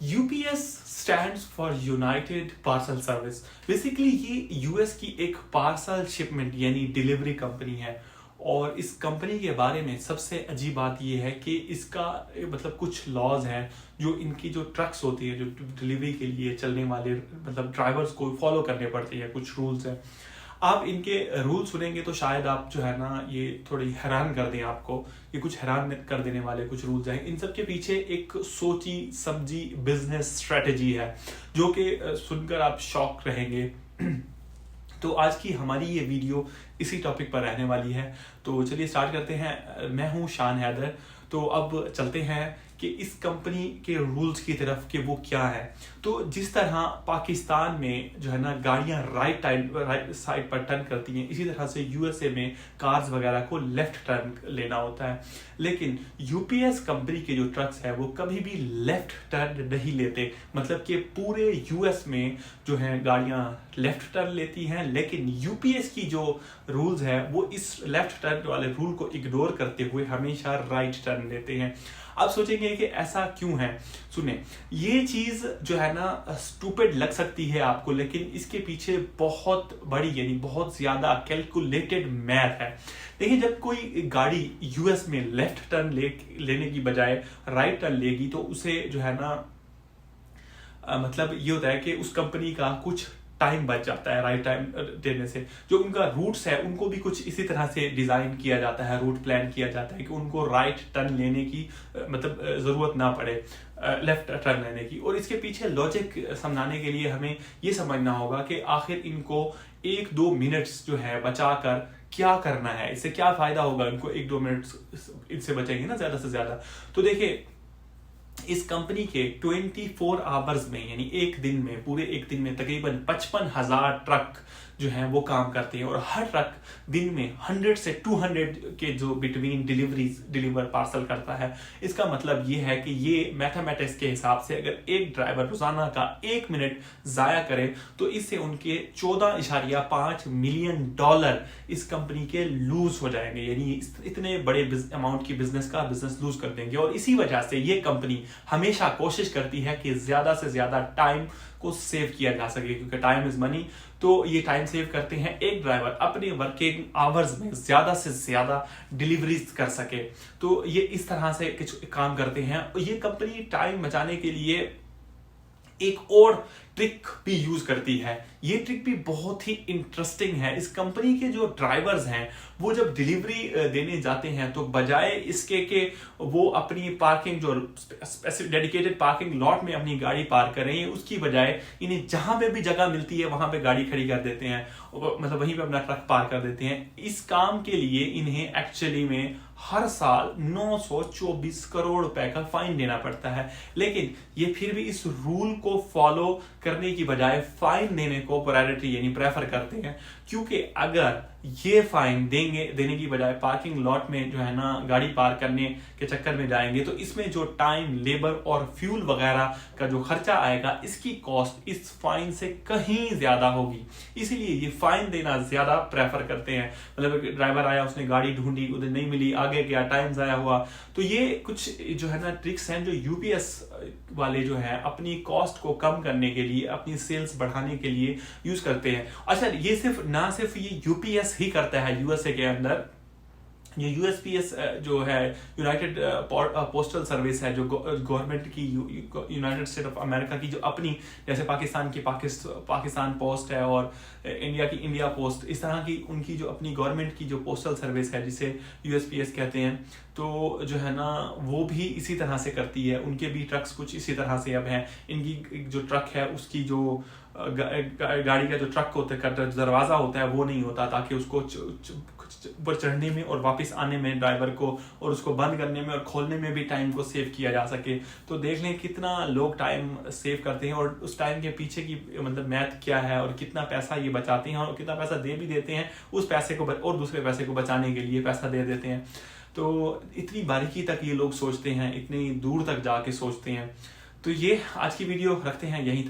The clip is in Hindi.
UPS stands for United parcel service. Basically ये यूएस की एक पार्सल शिपमेंट यानी डिलीवरी कंपनी है। और इस कंपनी के बारे में सबसे अजीब बात ये है कि इसका मतलब कुछ लॉज हैं जो इनकी जो ट्रक्स होती है जो डिलीवरी के लिए चलने वाले मतलब ड्राइवर्स को फॉलो करने पड़ते हैं, कुछ रूल्स हैं। आप इनके रूल सुनेंगे तो शायद आप जो है ना ये थोड़ी हैरान कर दें आपको। ये कुछ हैरान कर देने वाले कुछ रूल्स हैं। इन सब के पीछे एक सोची समझी बिजनेस स्ट्रेटेजी है जो कि सुनकर आप शॉक रहेंगे। तो आज की हमारी ये वीडियो इसी टॉपिक पर रहने वाली है। तो चलिए स्टार्ट करते हैं। मैं हूं शान हैदर। तो अब चलते हैं कि इस कंपनी के रूल्स की तरफ कि वो क्या है। तो जिस तरह पाकिस्तान में जो है ना गाड़ियां राइट साइड पर टर्न करती हैं, इसी तरह से यूएसए में कार्स वगैरह को लेफ्ट टर्न लेना होता है। लेकिन यूपीएस कंपनी के जो ट्रक्स है वो कभी भी लेफ्ट टर्न नहीं लेते। मतलब कि पूरे यूएस में जो है गाड़ियां लेफ्ट टर्न लेती हैं, लेकिन यूपीएस की जो रूल्स है वो इस लेफ्ट टर्न वाले रूल को इग्नोर करते हुए हमेशा राइट टर्न लेते हैं। आप सोचेंगे कि ऐसा क्यों है। सुने, ये चीज जो है ना स्टूपिड लग सकती है आपको, लेकिन इसके पीछे बहुत बड़ी यानी बहुत ज्यादा कैलकुलेटेड मैथ है। देखिए, जब कोई गाड़ी यूएस में लेफ्ट टर्न लेने की बजाय राइट टर्न लेगी तो उसे जो है ना मतलब ये होता है कि उस कंपनी का कुछ टाइम बच जाता है राइट टाइम देने से। जो उनका रूट्स है उनको भी कुछ इसी तरह से डिजाइन किया जाता है, रूट प्लान किया जाता है कि उनको राइट टर्न लेने की मतलब जरूरत ना पड़े लेफ्ट टर्न लेने की। और इसके पीछे लॉजिक समझाने के लिए हमें ये समझना होगा कि आखिर इनको 1-2 मिनट्स जो है बचाकर क्या करना है, इससे क्या फायदा होगा इनको। 1-2 मिनट्स इनसे बचेंगे ना ज्यादा से ज्यादा। तो देखिए, इस कंपनी के 24 आवर्स में यानी पूरे एक दिन में तकरीबन 55,000 ट्रक जो हैं वो काम करते हैं। और हर ट्रक दिन में 100 से 200 के जो बिटवीन डिलीवर पार्सल करता है। इसका मतलब ये है कि ये मैथमेटिक्स के हिसाब से अगर एक ड्राइवर रोजाना का 1 मिनट जाया करे तो इससे उनके 14.5 मिलियन डॉलर इस कंपनी के लूज हो जाएंगे। यानी इतने बड़े अमाउंट की बिजनेस लूज कर देंगे। और इसी वजह से ये कंपनी हमेशा कोशिश करती है कि ज्यादा से ज्यादा टाइम को सेव किया जा सके, क्योंकि टाइम इज मनी। तो ये टाइम सेव करते हैं, एक ड्राइवर अपने वर्किंग आवर्स में ज्यादा से ज्यादा डिलीवरीज कर सके। तो ये इस तरह से कुछ काम करते हैं। ये कंपनी टाइम बचाने के लिए एक और ट्रिक भी यूज करती है। ये ट्रिक भी बहुत ही इंटरेस्टिंग है। इस कंपनी के जो ड्राइवर्स हैं वो जब डिलीवरी देने जाते हैं तो बजाय इसके कि वो अपनी पार्किंग जो डेडिकेटेड पार्किंग लॉट में अपनी गाड़ी पार्क करें, उसकी बजाय इन्हें जहां पे भी जगह मिलती है वहां पे गाड़ी खड़ी कर देते हैं, मतलब वहीं पे अपना ट्रक पार्क कर देते हैं। इस काम के लिए इन्हें एक्चुअली में हर साल 924 करोड़ रुपए का फाइन देना पड़ता है। लेकिन ये फिर भी इस रूल को फॉलो करने की बजाय फाइन देने को प्रायोरिटी यानी प्रेफर करते हैं, क्योंकि अगर ये फाइन देने की बजाय पार्किंग लॉट में जो है ना गाड़ी पार्क करने के चक्कर में जाएंगे तो इसमें जो टाइम, लेबर और फ्यूल वगैरह का जो खर्चा आएगा, इसकी कॉस्ट इस फाइन से कहीं ज्यादा होगी। इसीलिए ये फाइन देना ज्यादा प्रेफर करते हैं। मतलब ड्राइवर आया, उसने गाड़ी ढूंढी, उधर नहीं मिली, आगे गया, टाइम जाया हुआ। तो ये कुछ जो है ना ट्रिक्स हैं जो यूपीएस वाले जो है अपनी कॉस्ट को कम करने के लिए, अपनी सेल्स बढ़ाने के लिए यूज करते हैं। अच्छा, ये सिर्फ ये यूपीएस ही करता है यूएसए के अंदर। ये यूएसपीएस जो है यूनाइटेड पोस्टल सर्विस है, जो गवर्नमेंट की यूनाइटेड स्टेट ऑफ अमेरिका की जो अपनी, जैसे पाकिस्तान की पाकिस्तान पोस्ट है और इंडिया की इंडिया पोस्ट, इस तरह की उनकी जो अपनी गवर्नमेंट की जो पोस्टल सर्विस है जिसे यूएसपीएस कहते हैं, तो जो है ना वो भी इसी तरह से करती है। उनके भी ट्रक्स कुछ इसी तरह से अब हैं। इनकी जो ट्रक है उसकी जो गाड़ी का जो ट्रक होता है, दरवाजा होता है, वो नहीं होता, ताकि उसको ऊपर चढ़ने में और वापस आने में ड्राइवर को, और उसको बंद करने में और खोलने में भी टाइम को सेव किया जा सके। तो देख लें कितना लोग टाइम सेव करते हैं और उस टाइम के पीछे की मतलब मैथ क्या है और कितना पैसा ये बचाते हैं और कितना पैसा दे भी देते हैं उस पैसे को और दूसरे पैसे को बचाने के लिए पैसा दे देते हैं। तो इतनी बारीकी तक ये लोग सोचते हैं, इतनी दूर तक जाके सोचते हैं। तो ये आज की वीडियो रखते हैं यहीं।